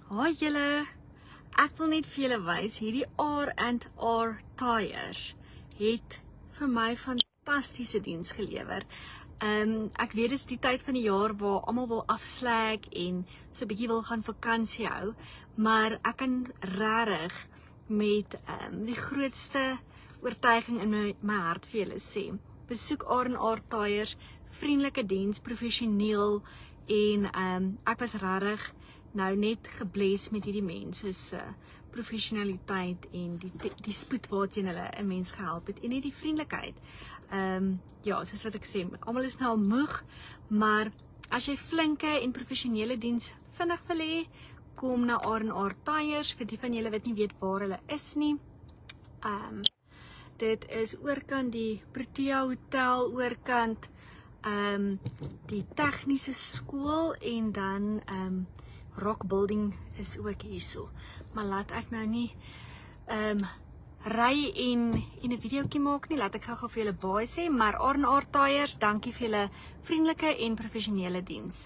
Hoi julle, ek wil net vir julle wys, hierdie R&R Tyres het vir my fantastiese diens gelewer. Ek weet dit is die tyd van die jaar waar almal wil afslag en so 'n bietjie wil gaan vakansie hou, maar ek kan regtig met die grootste oortuiging in my hart vir julle sê. Besoek R&R Tyres, vriendelike diens, professioneel en ek was regtig nou net gebless met hierdie mense se professionaliteit en die spoed waarteen hulle 'n mens gehelp het en net die vriendelikheid. Ja, soos wat ek sê, almal is nou al moeg, maar as jy flinke en professionele diens vinnig wil hê, kom na R&R Tyres, vir die van julle wat nie weet waar hulle is nie. Dit is oorkant die Protea Hotel, oorkant die tegniese skool en dan Rock Building is ook hierso. Maar laat ek nou nie ry en 'n videoetjie maak nie, laat ek gou vir julle baie sê, maar R&R Tyres, dankie vir julle vriendelike en professionele diens.